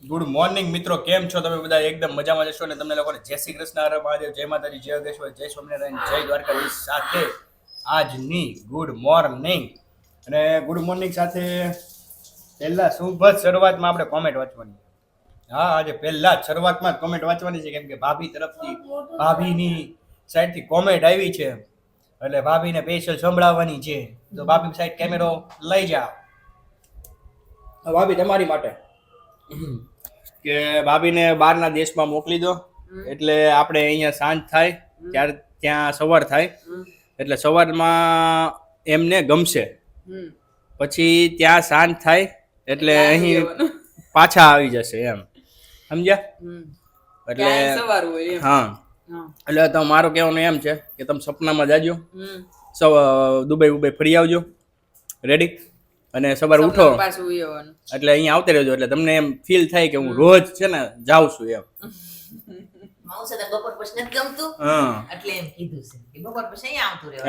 Good morning મિત્રો, કેમ છો તમે બધા? એકદમ મજામાં જશો ને તમને લોકોને જય શ્રી કૃષ્ણ, હર મહાદેવ, જય માતાજી, જય યોગેશ્વર, જય સ્વામિનારાયણ, જય દ્વારકાધીશ સાથે આજની ગુડ મોર્નિંગ. અને ગુડ મોર્નિંગ સાથે પહેલા શુભ શરૂઆતમાં આપણે કોમેન્ટ વાંચવાની. હા, આજે પહેલા જ શરૂઆતમાં જ કોમેન્ટ વાંચવાની છે, કેમ કે ભાભી તરફથી ભાભીની સાઈડથી કોમેન્ટ આવી છે, એટલે ભાભીને સ્પેશિયલ સંભળાવવાની છે. તો ભાભી સાઈડ કેમેરો લઈ જાઓ. ભાભી તમારી માટે કે ભાભીને બહારના દેશમાં મોકલી દો, એટલે આપણે અહીંયા સાંજ થાય ત્યારે ત્યાં સવાર થાય, એટલે સવારમાં એમને ગમશે, પછી ત્યાં સાંજ થાય એટલે અહીં પાછા આવી જશે, એમ સમજ્યા? એટલે હા, એટલે તો મારું કહેવાનું એમ છે કે તમે સપનામાં જાજો, દુબઈ ઉબઈ ફરી આવજો, રેડી? અને સવારે ઉઠો એટલે અહીંયા આવતે રહેજો, એટલે તમને એમ ફીલ થાય કે હું રોજ છે ને જાઉં છું એમ.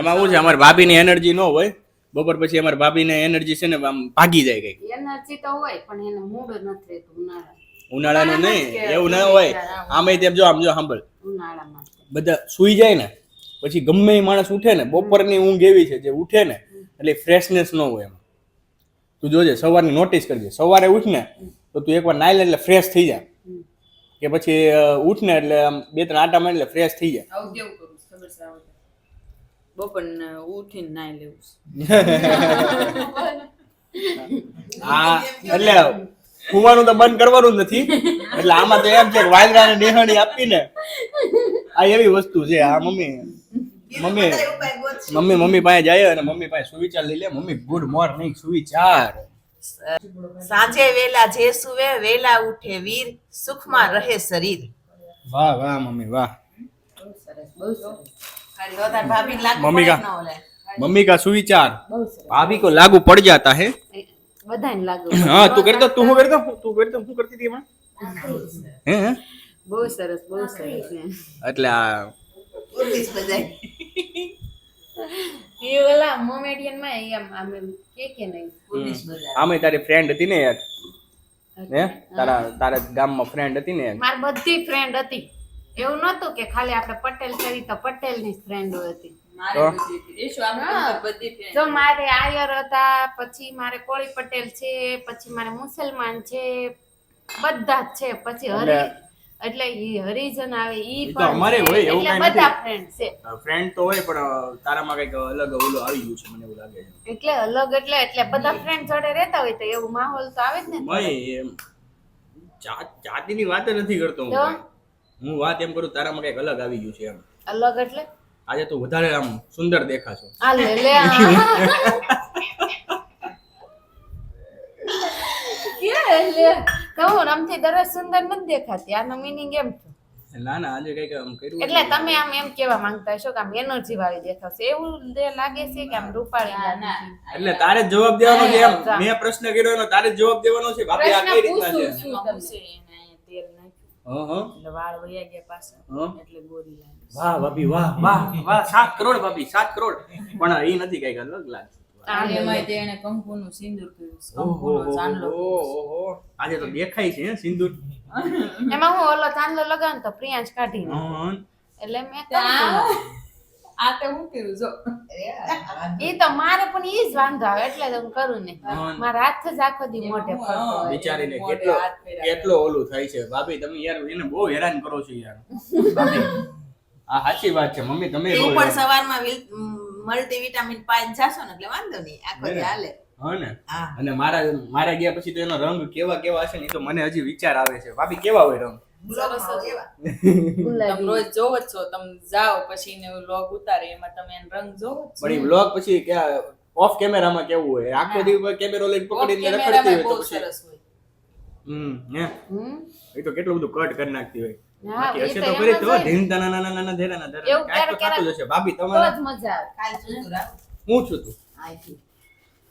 એમાં શું છે, અમારી ભાભીની એનર્જી ન હોય, બપોર પછી અમારી ભાભીને એનર્જી છે ને આમ ભાગી જાય કઈ. એનર્જી તો હોય પણ એને મૂડ નથી રહેતું. ઉનાળાનું નહીં, એવું ના હોય. આમે તેમ જો આમ જો સાંભળ, બધા સુઈ જાય ને પછી ગમે એ માણસ ઉઠે ને, બપોરની ઊંઘ એવી છે જે ઉઠે ને એટલે ફ્રેશનેસ ન હોય એમાં. તું જોજે, સવારની નોટિસ કરજે, સવારે ઉઠ ને તો તું એકવાર નાઈ લે એટલે ફ્રેશ થઈ જાય, કે પછી ઉઠ ને એટલે આમ બે ત્રણ આટા મારી એટલે ફ્રેશ થઈ જાય. આવું કેવું કરું ખબર છે? બપોરને ઉઠીને નાઈ લેવું. હા, એટલે ખુવાનું તો બંધ કરવાનું જ નથી, એટલે આમાં તો એમ છે કે વાયરાને નિહાણી આપીને આ એવી વસ્તુ છે. આ મમ્મી પાસે જાય અને મમ્મી પાસે સુવિચાર લઈ લે. મમ્મી ગુડ મોર્નિંગ સુવિચાર. સાંજે વેલા જે સુવે વેલા ઉઠે વીર, સુખમાં રહે શરીર. વાહ વાહ મમ્મી વાહ. मम्मी का सुविचार भाभी को लागू पड़ जाता है. બધાને લાગુ. हाँ, तू करता तू करती थी એમાં? હે બહુ સરસ છે. એટલે આ એ ઓલા મોમેડિયન માં એમ આમે કે નહીં આમે તારી ફ્રેન્ડ હતી ને યાર, હે તારા ગામમાં ફ્રેન્ડ હતી ને? મારી બધી ફ્રેન્ડ હતી. એવું નતું કે ખાલી આપણે પટેલ કરી તો પટેલ ની ફ્રેન્ડ હતી. તો મારે આયર હતા, પછી મારે કોળી પટેલ છે, પછી મારે મુસલમાન છે, બધા જ છે. પછી હરી એટલે ઈ હરિજન આવે ઈ તો અમારે હોય એવું એટલે કાઈ બધા નથી. ફ્રેન્ડ છે. ફ્રેન્ડ તો હોય પણ તારામાં કઈક અલગ ઓલું આવી ગયું છે, મને એવું લાગે છે. એટલે અલગ એટલે બધા ફ્રેન્ડ જોડે રહેતા હોય તો એવું માહોલ તો આવે જ ને. ભાઈ એમ જાતિની વાત જ નથી કરતો હું. તો? હું વાત એમ કરું તારામાં કઈક અલગ આવી ગયું છે એમ. અલગ એટલે આજે તો વધારે આમ સુંદર દેખાશો. આ લે લે કહું રમથી દરરોજ સુંદર નથી દેખાતી. આનો મીનિંગ એમ છે. ના ના, આજે કઈક આમ કર્યું એટલે તમે આમ એમ કેવા માંગતા હશો કે આમ એનર્જી વાળી દેખાશે, એવું લાગે છે કે આમ રૂપાળી લાગે છે? એટલે તારે જ જવાબ દેવાનો છે એમ. મેં પ્રશ્ન કર્યો એનો તારે જ જવાબ દેવાનો છે. બાકી આ કઈ રીતના છે? શું તેલ નાખ્યું હા હા એટલે વાળ વયા ગયા પાછા, હા. એટલે ગોરી લાગે. વાહ ભાભી વાહ વાહ વાહ. 7 કરોડ ભાભી, 7 કરોડ. પણ એ નથી કઈક અલગ લાગે. એમાંય તે એને કંકુનું સિંદૂર કર્યું, ઓહો કંકુનો ચાંદલો. ઓહો, આજે તો દેખાય છે હે સિંદૂર. એમાં હું ઓલો ચાંદલો લગાવું તો પ્રિયાંશ કાઢી નાખે. હા. એટલે મેં આ તે હું કર્યું જો એ તો મારે પણ ઈ જ વાંધો આવે એટલે તો હું કરું ને. હા. મારા હાથ જ આખો દી મોઢે ફરતો હોય. બિચારીને મોઢે કેટલો હાથ ફેર્યા. કેટલો ઓલું થાય છે. ભાભી તમે યાર એને બહુ હેરાન કરો છો યાર. ભાભી આ સાચી વાત છે. મમ્મી તમે બહુ એવું પણ હેરાન. સવારમાં મલ્ટીવિટામિન પાઈ જાશો ને એટલે વાંધો નહીં, આખો દી હાલે. હા ને. હા. અને મારા ગયા પછી તો એનો રંગ કેવા કેવા હશે ને એ તો મને હજી વિચાર આવે છે. ભાભી કેવા હોય રંગ? બ્લોગમાં એવા. તમે ગુલાબી. રોજ જોવો જ છો, તમે જાઓ પછી ને લોગ ઉતારે એમાં તમે એનો રંગ જોવો જ છો. પણ એ વ્લોગ પછી ઓફ કેમેરામાં કેવું હોય? આખો દિવસ કેમેરો લઈને પકડીને રખડતી કેમેરામાં હોય બહુ તો પછી સરસ હોય. હે હમ. એ તો કેટલું બધું કટ કરી નાખતી હોય. હા, બાકી એ હશે તો તો એમ કરી જ તો હોય ને. ઢીંગતા નાના ધેરાના ધેરાના એવું કાંઈક તો ક્યારેક થતું જ હશે. ભાભી તો તમારે જ મજા આવે. કાલ સુતું રાખ. હું છું તું? અહીંથી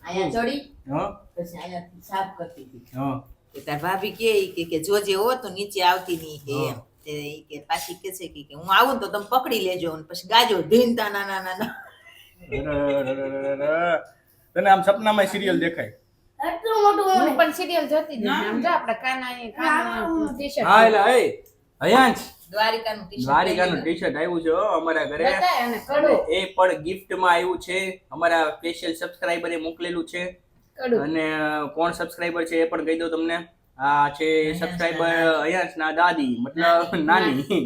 અહીંયા ચડી હા પછી અહીંયાથી સાફ કરતી હતી. હા કે તાર ભાભી કે જોજે હો તો નીચે આવતી નહીં કે એમ. તે ઈ કે પાછી કે છે કે હું આવું ને તો તમે પકડી લેજો અને પછી ગાજો ઢીંગતા નાના તને આમ સપનામાં સિરિયલ દેખાય? હું પણ સિરિયલ જોતી જ નથી. આમ જો આપણે કાના ટી-શર્ટ હા એટલે એ હયાંશ દ્વારિકાનું ટી-શર્ટ દ્વારિકાનું ટી-શર્ટ આવ્યું છે હો અમારા ઘરે બતાય અને કડું એ પણ gift માં આવ્યું છે અમારા સ્પેશિયલ સબસ્ક્રાઇબરે મોકલેલું છે કડું અને કોણ સબસ્ક્રાઇબર છે એ પણ કહી દઉં તમને આ છે સબસ્ક્રાઇબર હયાંશ ના દાદી મતલબ નાની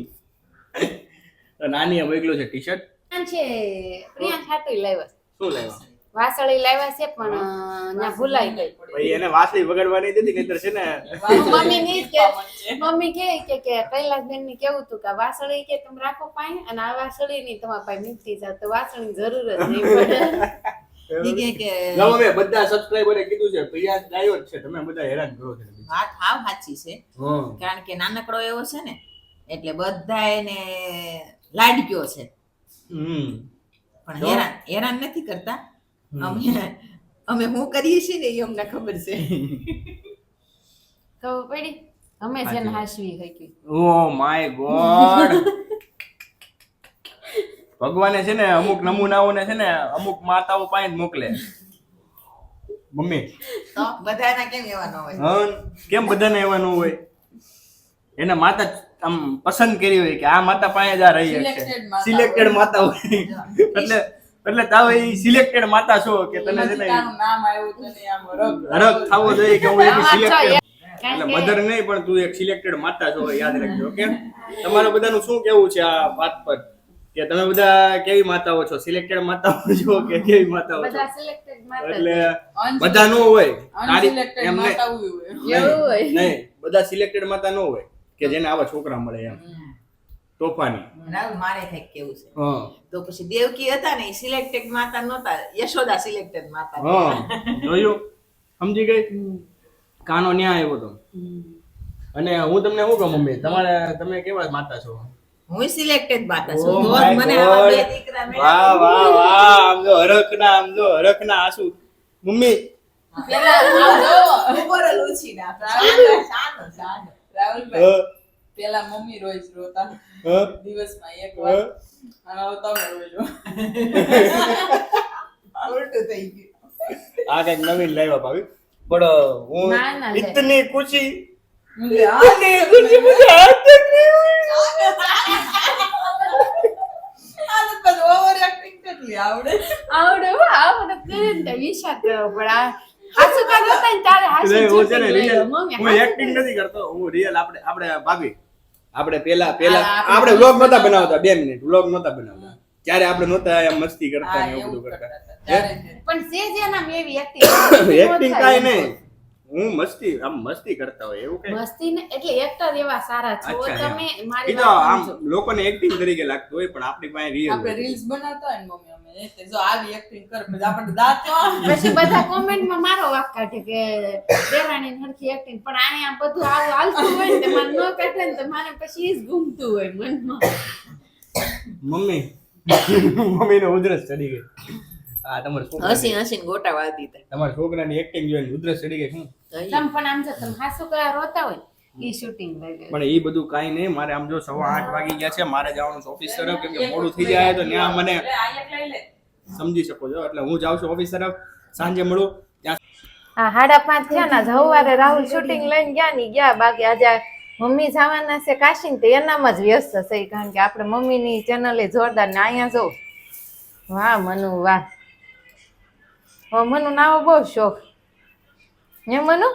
તો નાનીએ મોકલ્યું છે ટી-શર્ટ છે પ્રિયાંશ હાટુય લાવ્યા શું લાવ્યા વાસળી લાવ્યા છે પણ ત્યાં ભૂલાઈ ગઈ ભાઈ એને વાસળી વગાડવાની દીધી નહીતર છે ને મમ્મી ની કે મમ્મી કે કૈલાસબેન ની કેવું હતું કે વાસળી કે તમે રાખો પાય અને આ વાસળી ની તમારા પાસે નીકળી જાવ તો વાસળી જરૂર જ નહીં પડે ઈ કે ગમે મેં બધા સબસ્ક્રાઇબરે કીધું છે પ્રિયાંશ લાવ્યો જ છે તમે બધા હેરાન કરો છો વાત હાવ સાચી છે હા કારણ કે નાનકડો એવો છે ને એટલે બધા એને લાડક્યો છે પણ હેરાન નથી કરતા અમે શું કરીએ છીએ ને એ અમને ખબર છે તો પડી અમે જેને હાસવી હકી ઓ માય ગોડ ભગવાને છે ને અમુક નમૂનાઓને છે ને અમુક માતાઓ પાસે જ મોકલે મમ્મી તો બધાના કેમ એવા ન હોય હં કેમ બધાને એવા ન હોય એને માતા આમ પસંદ કરી હોય કે આ માતા પાસે જ આ રહી છે સિલેક્ટેડ માતા હોય એટલે તાવ એ સિલેક્ટેડ માતા છો કે તને છે ને તારું નામ આવ્યું તને આમ હરખ થવો જોઈએ કે હું એક સિલેક્ટેડ એટલે કારણ મધર નહીં પણ તું એક સિલેક્ટેડ માતા છો યાદ રાખજો ઓકે તમારું બધાનું શું કેવું છે આ વાત પર કે તમે બધા કેવી માતાઓ છો સિલેક્ટેડ માતાઓ છો કે કેવી માતાઓ છો બધા સિલેક્ટેડ માતા એટલે બધા નો હોય અનસિલેક્ટેડ એમ માતા નહીં હોય એવું હોય નહીં બધા સિલેક્ટેડ માતા નો હોય કે જેને આવા છોકરા મળે એમ તોફાની રાહુલ મારે કઈક કેવું છે હા તો પછી દેવકી હતા ને સિલેક્ટેડ માતા નહોતા યશોદા સિલેક્ટેડ માતા હા જોયું સમજી ગઈ કાનો ન્યાય આવ્યો તો અને હું તમને શું કહું મમ્મી તમારે તમે કેવા માતા છો હું સિલેક્ટેડ માતા છું Oh તો my જ મને God. આવા બે દીકરા વાહ વાહ વાહ આમ જો હરખના આંસુ મમ્મી પેલા આવજો ઉપર લૂછી ના શાનો રાહુલભાઈ પેલા મમ્મી રોજ રોતા હા દિવસમાં એક વાર અને હવે તમે રોજો ઉલટું થઈ ગયું આ કઈક નવીન લાવ્યા ભાભી પણ હું ના, ના, લે. ઇતની ખુશી મુજે આ ઇતની ખુશી મુझे आज तक नहीं हुई આદત પછી ઓવર એક્ટિંગ કેટલી આવડે આવડે કરીને તો વિચાર કરવો પડે હાસુ કાઢ હતા ને તારે હાસુ હું છે ને છૂટી real- ગયો. મમ્મી હું હાસુ એક્ટિંગ નથી કરતો હું રિયલ આપણે ભાભી આપણે પેલા હા, આપણે વ્લોગ નહોતા બનાવતા 2 મિનિટ વ્લોગ નહોતા બનાવતા ત્યારે આપણે નહોતા એમ મસ્તી કરતા હા ને એવું એવું બધું કરતા કરતા હતા. ત્યારે પણ છે જેના એવી એક્ટિંગ એક્ટિંગ કાઈ નહીં હું મસ્તી કરતા હોય એવું કઈ મસ્તી ને એટલે એક્ટર એવા સારા છો અચ્છા, તમે એમ. મારી ઈ તો વાત આમ સમજો. લોકોને એક્ટિંગ તરીકે લાગતું હોય પણ આપણી પાસે રિયલ આપણે રીલ્સ બનાવતા હોય ને મમ્મી અમે એટલે જો આવી એક્ટિંગ કર પછી આપણે દાંત તો પછી બધા કોમેન્ટમાં મારો વાક કાઢે કે દેરાણી હરખી એક્ટિંગ પણ અહીંયા બધું આવું હાલતું હોય ને તે મને ન કાઢે ને તો મને પછી ઈ જ ગમતું હોય મનમાં મમ્મીને ઉધરસ ચડી ગઈ આ તમારા હસી હસીને ગોટા વાળી દીધા છોકરાની એક્ટિંગ જોઈને ઉધરસ ચડી ગઈ શું તમે પણ આમ જો તમે હાસુ કયા રોતા હોય ઈ શૂટિંગ લઈ લે પણ એ બધું કાઈ નહીં મારે આમ જો 8:15 વાગી ગયા છે મારે જવાનું છે ઓફિસ તરફ કેમ કે મોડું થઈ જાય તો ત્યાં મને લે આ એક લઈ લે સમજી શકો છો એટલે હું જાઉં છું ઓફિસ તરફ સાંજે મળું ત્યાં હા 5:30 થયા ના સવારે રાહુલ શૂટિંગ લઈને ગયા બાકી આજે મમ્મી જવાના છે કાશી તો એનામાં જ વ્યસ્ત છે કારણ કે આપણે મમ્મીની ચેનલે જોરદાર ને અહીંયા જો વાહ મનુ વાહ મનુ નાવો બહુ શોખ હે મનુ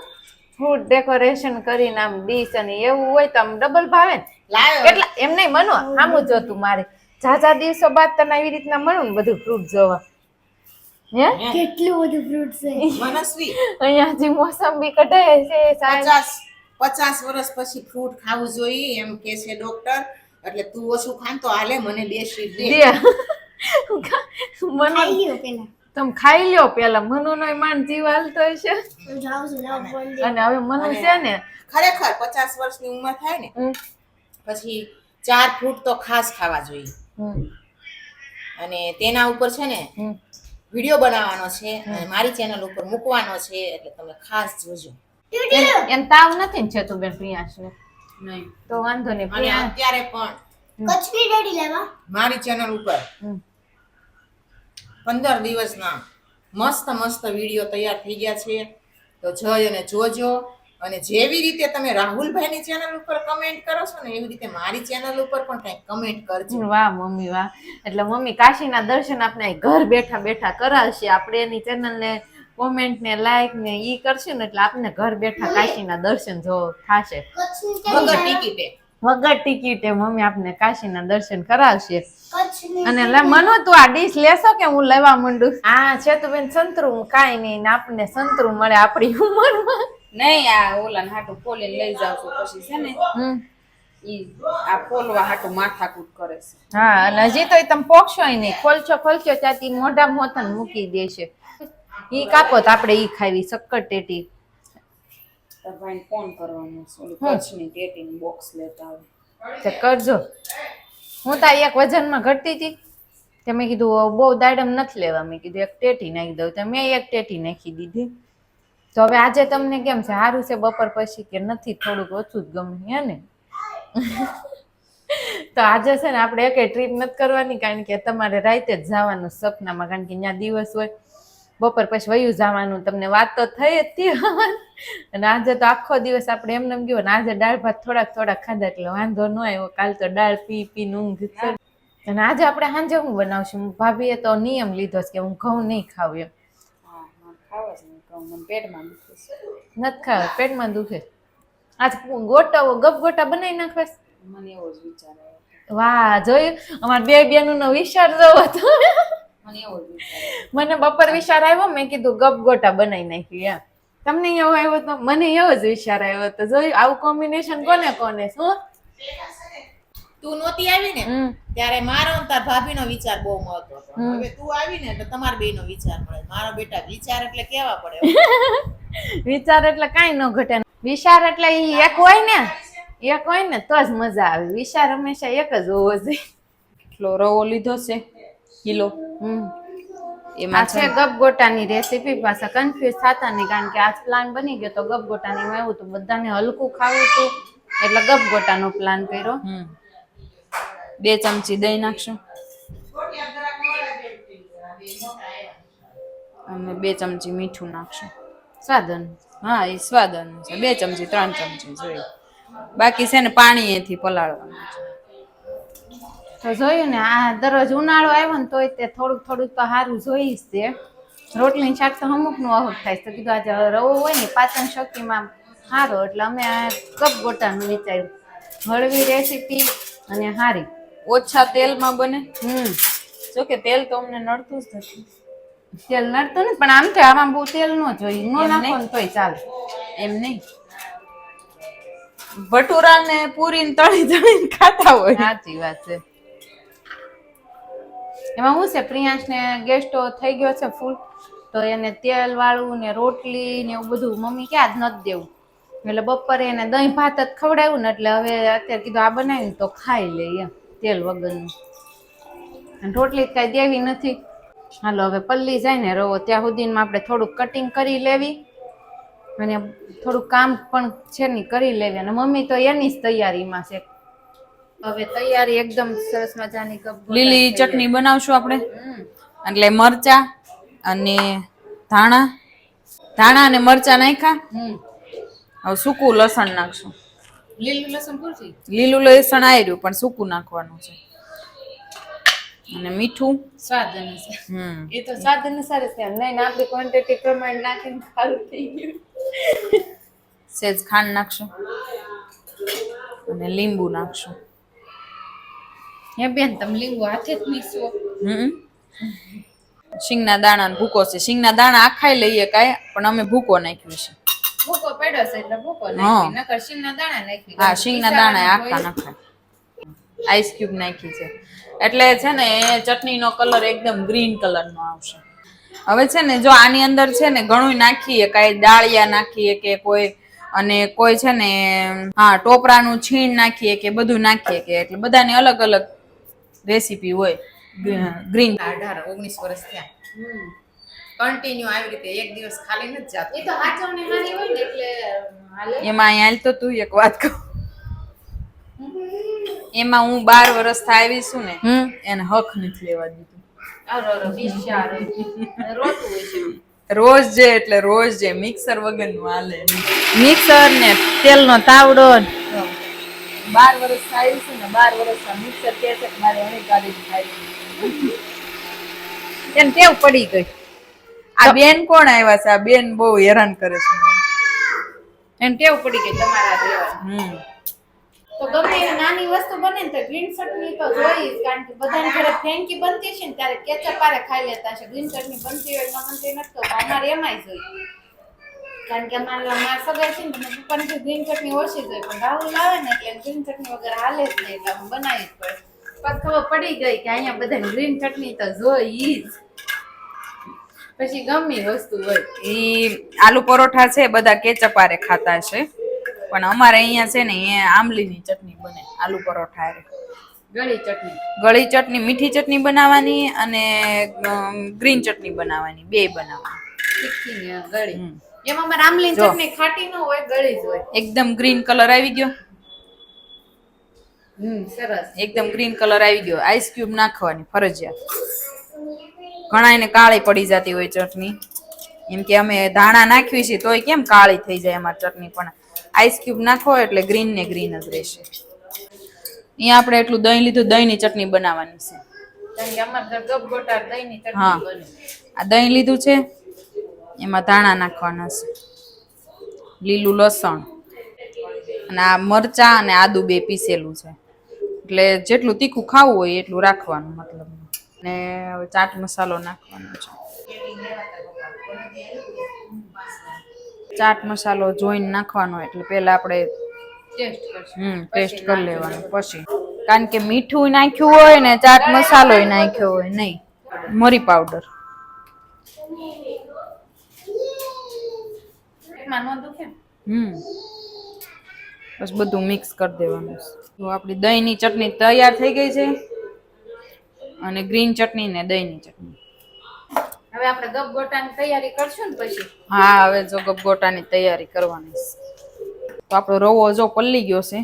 ફૂડ ડેકોરેશન કરીને આમ ડીશ અને એવું હોય તો આમ ડબલ ભાવે ને લાવ્યો કેટલા એમ નહીં મનુ આમું જોતું મારે ઝાઝા દિવસો બાદ તને આવી રીતના મળું ને બધું ફ્રૂટ જોવા હે કેટલું બધું ફ્રૂટ છે મનસ્વી અહીંયાથી મોસંબી કઢાય છે સાહેબ 50 વર્ષ પછી ફ્રૂટ ખાવું જોઈએ એમ કે છે ડોક્ટર એટલે તું ઓછું ખાન તો હાલે મને 2 શીટ દે મનુ ખાઈ લ્યો પેલા તમે ખાઈ લ્યો પેલા મનુ નો માંડ જીવ હાલતો હશે હું જાઉં છું જાઉં ફોન દે અને હવે મનુ છે ને ખરેખર 50 વર્ષની ઉંમર થાય ને હમ, પછી 4 ફ્રૂટ તો ખાસ ખાવા જોઈએ હમ, અને તેના ઉપર છે ને હમ. વિડિયો બનાવવાનો છે અને મારી ચેનલ ઉપર મૂકવાનો છે એટલે તમે ખાસ જોજો એમ તાવ નથી ને છેતું બેન પ્રિયાંશ ને નહીં તો વાંધો નહીં અને પ્રિયાંશ અત્યારે પણ કચરી ડેડી લેવા મારી ચેનલ ઉપર હમ. 15 દિવસના મસ્ત વિડીયો તૈયાર થઈ ગયા છે તો જઈ અને જોજો. અને જેવી રીતે તમે રાહુલભાઈની ચેનલ ઉપર કમેન્ટ કરો છો ને એવી રીતે મારી ચેનલ ઉપર પણ કંઈક કમેન્ટ કરજો. વાહ મમ્મી વાહ. એટલે મમ્મી કાશીના દર્શન આપણે અહીં ઘર બેઠા બેઠા કરાવશે. આપણે એની ચેનલને કોમેન્ટ ને લાઈક ને ઈ કરશું ને એટલે આપણે ઘર બેઠા કાશીના દર્શન જો થાશે. કચ્છની વગર ટિકિટે. વગર ટિકિટે મમ્મી આપને કાશીના દર્શન કરાવશે. કચ્છની અને મનો તું આ ડીશ લેશો કે હું લેવા માંડું? હા છે તો બેન સંતરું કાંઈ નહીં ને આપણને સંતરું મળે આપણી ઉંમરમાં. નહીં આ ઓલા હાટું ફોલીને લઈ જાવ છો પછી છે ને ઈ આ ફોલવા હાટું માથાકૂટ કરે છે. હા અને હજી તો તમે પોક્ષો નહીં. ખોલશો ત્યાંથી મોઢા મોથન મૂકી દેશે. ઈ કાપો તો આપણે ઈ ખાવી શક્કર ટેટી. તાર ભાઈને ફોન કરવાનો છે ઓલી કચ્છની ટેટીનું બોક્સ લેતા આવે. તે કરજો. હું તારી એક વજનમાં ઘટતી હતી તે મેં કીધું બહુ દાડમ નથી લેવા. મેં કીધું એક ટેટી નાખી દઉં તો મેં એક ટેટી નાખી દીધી. તો હવે આજે તમને કેમ છે? સારું છે બપોર પછી કે નથી થોડુંક ઓછું જ ગમે હે ને? તો આજે છે ને આપણે એકે ટ્રીપ નથી કરવાની કારણ કે તમારે રાતે જ જવાનું સપનામાં કારણ કે ત્યાં દિવસ હોય. બપોર પછી વયું જવાનું. તમને વાત તો થઈ જ હતી. અને આજે તો આખો દિવસ આપણે એમને ગયો ને આજે દાળ ભાત થોડાક ખાધા એટલે વાંધો ન આવ્યો. કાલ તો દાળ પી ઊંઘ કરી. અને આજે આપણે સાંજે હું બનાવશું? ભાભીએ તો નિયમ લીધો છે કે હું ઘઉં નહીં ખાવું એમ. હા ખાવા જ નહીં કહું મને પેટમાં દુખે છે. નથી ખાવા પેટમાં દુખે. આજ ગપગોટા બનાવી નાખવા. મને એવો જ વિચાર આવ્યો. વાહ જોયું અમાર બે બેનનો વિચાર જોવો તો. મને એવો જ વિચાર આવ્યો. મને બપોર વિચાર આવ્યો મેં કીધું ગપગોટા બનાવી નાખી એમ. તમને એવો આવ્યો તો મને એવો જ વિચાર આવ્યો તો. જોયું આવું કોમ્બિનેશન કોને શું? તું નહોતી આવી ને ત્યારે મારો અને તાર ભાભીનો વિચાર બહુ મળતો હતો. હવે તું આવી ને એટલે તમારા બેયનો વિચાર મળે. મારો બેટા વિચાર એટલે કેવા પડે. વિચાર એટલે કાંઈ ન ઘટે. વિચાર એટલે ઈ એક હોય ને તો જ મજા આવે. વિચાર હંમેશા એક જ હોવો જોઈએ. કેટલો રવો લીધો છે કિલો. આ એમાં છે ગપગોટાની રેસીપી. પાછા કન્ફ્યુઝ થતા નહીં કારણ કે આજ પ્લાન બની ગયો તો ગપગોટાની એવું તો બધાને હલકું ખાવું હતું એટલે ગપગોટાનો પ્લાન કર્યો. 2 ચમચી દહીં નાખશું અને 2 ચમચી મીઠું નાખશું. સ્વાદન. હા એ સ્વાદ અનુસાર 2 ચમચી 3 ચમચી જોઈએ. બાકી છે ને પાણી એથી પલાળવાનું છે. તો જોયું ને આ દરરોજ ઉનાળો આવ્યો ને તોય તે થોડુંક તો સારું જોઈશ તે. રોટલી શાક તો અમુકનું અહુક થાય તો કીધું આજે રવો હોય ને પાચન શક્તિમાં સારો એટલે અમે આ ગપગોટાનું વિચાર્યું. હળવી રેસીપી અને સારી. ઓછા તેલમાં બને. જો કે તેલ તો અમને નડતું જ નથી. તેલ નડતું ને પણ આમ તો આમાં બહુ તેલ ન જોઈએ. ન નાખો ને તોય ચાલે. એમ નહીં ભટુરા ને પૂરી તળી ખાતા હોય. સાચી વાત છે. એમાં શું છે પ્રિયાંશ ને ગેસ્ટો થઈ ગયો છે ફૂલ તો એને તેલ વાળું ને રોટલી ને એવું બધું મમ્મી ક્યાં જ નથી દેવું. એટલે બપોરે એને દહીં ભાત જ ખવડાવ્યું ને એટલે હવે અત્યારે કીધું આ બનાવ્યું તો ખાઈ લે એમ તેલ વગરનું. અને રોટલી કઈ દેવી નથી. હાલો હવે પલ્લી જાય ને રવો ત્યાં સુધીમાં આપણે થોડુંક કટિંગ કરી લેવી અને થોડુંક કામ પણ છે ને કરી લેવી. અને મમ્મી તો એની જ તૈયારીમાં છે. હવે તૈયારી એકદમ સરસ મજાની લીલી ચટણી બનાવશું આપણે. એટલે મરચા અને ધાણા અને મરચા નાખ્યા. હવે સૂકું લસણ નાખશું. લીલું લસણ પૂરતી લીલું લસણ આવ્યું પણ સૂકું નાખવાનું છે. અને મીઠું સ્વાદ અનુસાર. એ તો સ્વાદ અનુસાર જ છે. નહીં આપણી ક્વોન્ટિટી પ્રમાણે નાખીને સારું થઈ ગયું. સેજ ખાંડ નાખશું અને લીંબુ નાખશું. હે બેન તમે લીંબુ હાથે જ મીસવો. શીંગના દાણા ભૂકો છે. શીંગના દાણા આખાઈ લઈએ કાંઈ પણ અમે ભૂકો નાખ્યું છે. ભૂકો પડ્યો છે એટલે ભૂકો નાખી. નકર શીંગના દાણા નાખી. હા શીંગના દાણા આખા નાખાય. આઈસ ક્યુબ નાખી છે એટલે છે ને એ ચટણીનો કલર એકદમ ગ્રીન કલરનો આવશે. હવે છે ને જો આની અંદર છે ને ઘણું નાખીએ કાંઈ દાળિયા નાખીએ કે કોઈ છે ને હા ટોપરાનું છીણ નાખીએ કે બધું નાખીએ કે એટલે બધાની અલગ અલગ રેસીપી હોય. ગ્રીન 18-19 વર્ષ થયા કન્ટિન્યુ આવી રીતે એક દિવસ ખાલી નથી જાતો. એ તો હાચવણી મારી હોય ને એટલે હાલે. એમાં અહીંયા હાલ તો તું એક વાત કહું. એમાં હું 12 વર્ષ આવી છું ને એને હક નથી લેવા દીધું. અરે બિચારો રોતું હોય છે. રોજ જે એટલે રોજ જે મિક્સર વગરનું હાલે નહીં. મિક્સર ને તેલનો તાવડો ને 12 વર્ષ થાય છે ને 12 વર્ષ મિક્સર કે છે કે મારે અણી કાઢી ખાઈ. એને ટેવ પડી ગઈ. આ બેન કોણ આવ્યા છે? આ બેન બહુ હેરાન કરે છે. એને ટેવ પડી ગઈ તમારા દેવાની. હમ તો ગમે એવી નાની વસ્તુ બને ને તો ગ્રીન ચટણી તો જોઈ જ, કારણ કે બધાને ઘરે ફેંકી બનતી છે ને ત્યારે કેચઅપ આરે ખાઈ લેતા છે. ગ્રીન ચટણી બનતી હોય ન બનતી નથી તો અમારે એમાંય જોઈએ, કારણ કે અમારા સગાઈ છે ને તો પપ્પાને ગ્રીન ચટણી ઓછી જોઈએ, પણ રાહુલ આવે ને એટલે ગ્રીન ચટણી વગર હાલે જ નહીં, એટલે અમે બનાવી જ પડે. પછી ખબર પડી ગઈ કે અહીંયા બધાને ગ્રીન ચટણી તો જોઈ જ, પછી ગમી વસ્તુ હોય. ઈ આલુ પરોઠા છે બધા કેચપ હારે ખાતા છે, પણ અમારે અહીંયા છે ને એ આંબલીની ચટણી બને આલુ પરોઠા હારે. ગળી ચટણી, ગળી ચટણી, મીઠી ચટણી બનાવવાની અને ગ્રીન ચટણી બનાવવાની, બે બનાવવાની. તીખી ને ગળી. એમાં અમારે આમલીની જો. ચટણી ખાટી ન હોય, ગળી જ હોય. એકદમ ગ્રીન કલર આવી ગયો, સરસ. એકદમ ગ્રીન કલર આવી ગયો. આઈસ ક્યુબ નાખવાની ફરજિયાત. ઘણા એને કાળી પડી જતી હોય ચટણી, એમ કે અમે ધાણા નાખવી છે તોય કેમ કાળી થઈ જાય અમારી ચટણી, પણ આઈસ ક્યુબ નાખો એટલે ગ્રીન ને ગ્રીન જ રહેશે. અહીંયા આપણે એટલું દહીં લીધું, દહીંની ચટણી બનાવવાની છે. કારણ કે અમારે ઘર ગપગોટા દહીંની હા, ચટણી બને. આ દહીં લીધું છે, એમાં ધાણા નાખવાના છે, લીલું લસણ અને આ મરચા અને આદુ બે પીસેલું છે. એટલે જેટલું તીખું ખાવું હોય એટલું રાખવાનું મતલબ. ને હવે ચાટ મસાલો નાખવાનો છે. ચાટ મસાલો જોઈને નાખવાનો, એટલે પેલા આપણે ટેસ્ટ કરશું. ટેસ્ટ કરી લેવાનું પછી, કારણ કે મીઠું નાખ્યું હોય ને ચાટ મસાલો નાખ્યો હોય નહીં. મરી પાવડર, પેટમાં ન દુખે? બસ બધું મિક્સ કરી દેવાનું. તો આપણી દહીંની ચટણી તૈયાર થઈ ગઈ છે, અને ગ્રીન ચટણી ને દહીંની ચટણી. હવે આપણે ગપગોટાની તૈયારી કરશું ને પછી. હા, હવે જો ગપગોટાની તૈયારી કરવાની છે. તો આપણો રવો જો પલ્લી ગયો છે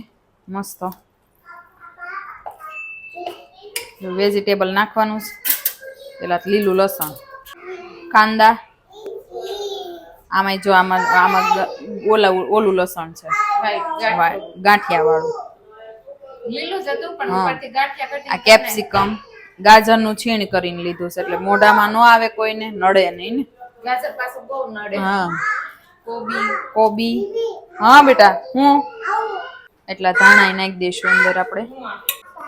મસ્ત. વેજીટેબલ નાખવાનું છે. પેલા લીલું લસણ, કાંદા, આમાં જો આમાં ઓલું લસણ છે, ગાંઠિયા વાળું. લીલું જ હતું પણ હા. ઉપરથી ગાંઠિયા આ કટી કેપ્સિકમ, ગાજરનું છીણ કરીને લીધું છે, એટલે મોઢામાં ન આવે કોઈને, નડે નહીં ને. ગાજર પાછું બહુ નડે. હા, કોબી, કોબી. હા બેટા, હું એટલા ધાણા નાખી દઈશું અંદર આપણે.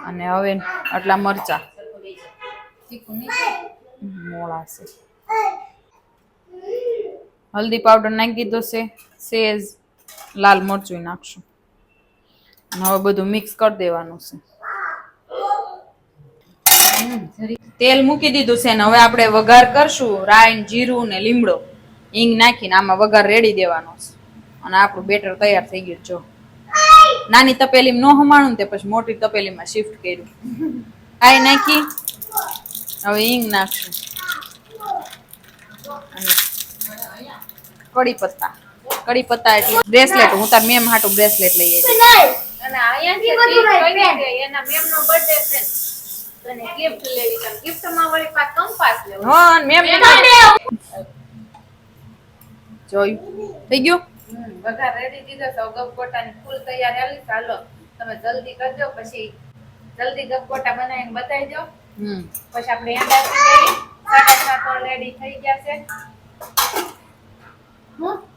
અને હવે આટલા મરચા તીખું નહીં થાય. મોળા છે. હલ્દી પાવડર નાખી દીધો છે, સેજ, લાલ મરચું નાખશું. અને હવે બધું મિક્સ કરી દેવાનું છે. તેલ મૂકી દીધું છે ને હવે આપણે વઘાર કરશું. રાઈ, જીરું ને લીમડો, હિંગ નાખીને આમાં વઘાર રેડી દેવાનો છે. અને આપણું બેટર તૈયાર થઈ ગયું. જો નાની તપેલીમાં ન હમાણું તે પછી મોટી તપેલીમાં શિફ્ટ કર્યું. કાઈ નાખી, હવે હિંગ નાખશું. કડી પત્તા એટલે બ્રેસલેટ. હું તાર મેમ હાટું બ્રેસલેટ લઈ આવી. અને અહીંયા છે ઈ કહી દે, એના મેમનો બર્થડે છે તો એને gift લેવી છે. ગિફ્ટમાં વળી પાછ કંપાસ લેવો. હા, મેમ જોયું થઈ ગયું. વઘાર રેડી દીધો તો ગપગોટાની ફૂલ તૈયાર આલી. ચાલો તમે જલ્દી કરજો, પછી જલ્દી ગપગોટા બનાવીને બતાવી દો. પછી આપણે એંડા કરી 7:30 રેડી થઈ ગયા છે.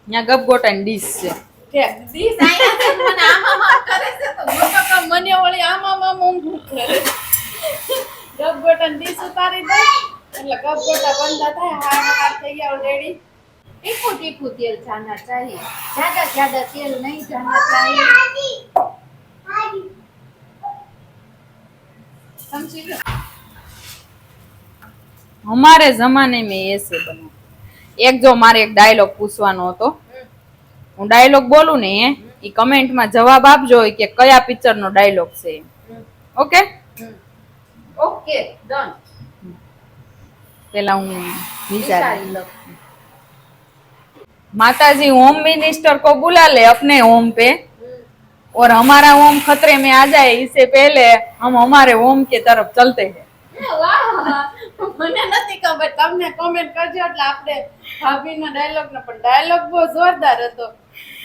ત્યાં ગપગોટાની ડીશ છે. દીસ આયા છે મને આમ કરે છે તો મોટો કામ મને વળી આમ કરે. ગપગોટાની ડીશ ઉતારી દે એટલે ગપગોટા બંધા થાય. હાર થઈ ગયા રેડી. ટીપું તેલ જાના चाहिए, ज्यादा तेल नहीं जाना चाहिए. समझी लो. हमारे जमाने में ऐसे बना. एक जो मारे एक डायलॉग पूछવાનો હતો, હું ડાયલોગ બોલું ને એ કમેન્ટમાં જવાબ આપજો કે કયા પિક્ચર નો ડાયલોગ છે. Okay okay done. પેલા હું વિચારી. विचारी लो. माताजी होम मिनिस्टर को बुला ले अपने होम पे, और हमारा होम खतरे में आ जाए इससे पहले हम हमारे होम की तरफ चलते हैं. वाह મને નથી ખબર, તમને કોમેન્ટ કરજો એટલે આપણે ભાભીનો ડાયલોગ ને, પણ ડાયલોગ બહુ જોરદાર હતો.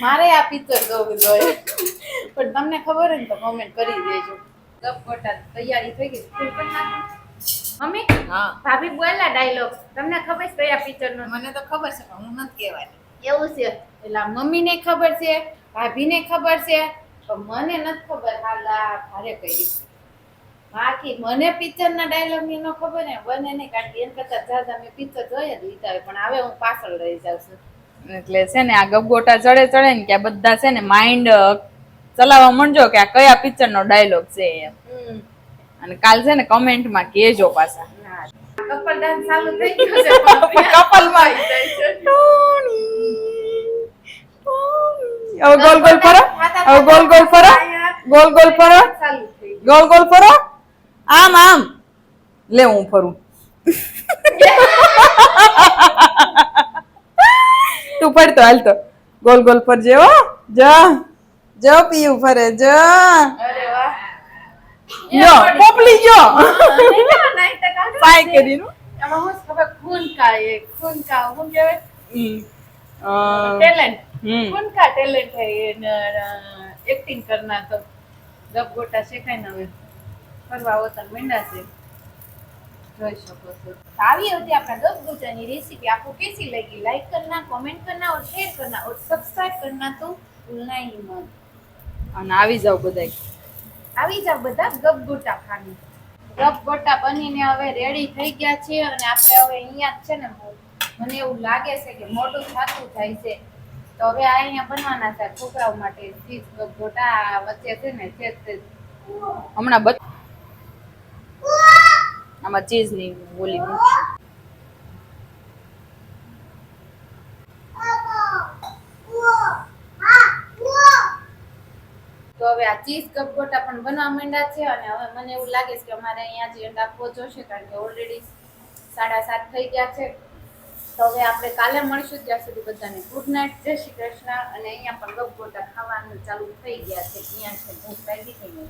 મારે આ પિક્ચર જોવું જોઈએ, પણ તમને ખબર હોય ને તો કોમેન્ટ કરી દેજો. ગપગોટા તૈયારી થઈ ગઈ, સ્કૂલ પર નાખો. મમ્મી હા ભાભી બોલ્યા ડાયલોગ, તમને ખબર છે કયા પિક્ચરનો? મને તો ખબર છે પણ હું નથી કહેવાની. એવું છે એટલે મમ્મીને ખબર છે, ભાભીને ખબર છે, પણ મને નથી ખબર. હાલા ભારે કરી બાકી મને પિક્ચરના ડાયલોગ ની ન ખબર ને બને નહીં, કારણ કે એમ કરતા જાજા મેં પિક્ચર જોઈ જ લીધા હોય, પણ હવે હું પાછળ રહી જાઉં છું. એટલે છે ને આ ગપગોટા ચડે ચડે ને કે આ બધા છે ને માઇન્ડ ચલાવવા માંડજો કે આ કયા પિક્ચર નો ડાયલોગ છે એમ. અને કાલ છે ને કમેન્ટમાં કહેજો પાછા. કપલ ડાન્સ ચાલુ થઈ ગયો છે પણ કપલમાં જાય છે. હવે ગોલ ગોલ ફરો, હવે ગોલ ગોલ ફરો, ગોલ ગોલ ફરો, ચાલુ થઈ ગોલ ગોલ ફરો, આમ આમ લે હું ફરું. તું ફરતો હાલ તો ગોલ ગોલ ફરજે હો. જા જો પીયું ફરે જા. અરે વાહ જો પોપલી જો નહીં તો કાઢો. પાય કરીને એમાં હું ખબર ખૂન કા હું કહેવાય ટેલેન્ટ, ખૂન કા ટેલેન્ટ है एक्टिंग करना तो ગપગોટા શીખાય ને હવે ફરવા હોતા મીંડા છે જોઈ શકો છો. આવી होती આપણા ગપગોટાની રેસીપી. आपको कैसी लगी? लाइक करना, कमेंट करना और शेयर करना और सब्सक्राइब करना तो भूलना ही मत. અને આવી જાવ બધાય. આવી જાવ બધા ગપગોટા ખાની. ગપગોટા બનીને હવે રેડી થઈ ગયા છે અને આપણે હવે અહીંયા જ છે ને મને એવું લાગે છે કે મોટું થાતું થાય છે, તો હવે આ અહીંયા બનવાના છે છોકરાઓ માટે ચીઝ ગપગોટા. વચ્ચે છે ને છે હમણાં આમાં ચીઝ ની બોલી મૂકશું. તો હવે આ ચીઝ ગપગોટા પણ બનવા માંડ્યા છે અને હવે મને એવું લાગે છે કે અમારે અહીંયા જે એન્ડ આપવો જોશે, કારણ કે ઓલરેડી 7:30 થઈ ગયા છે. તો હવે આપણે કાલે મળીશું. ત્યાં સુધી બધાને ગુડ નાઇટ, જય શ્રી કૃષ્ણ. અને અહીંયા પણ ગપગોટા ખાવાનું ચાલુ થઈ ગયા છે. અહીંયા છે ભૂખ લાગી થઈ.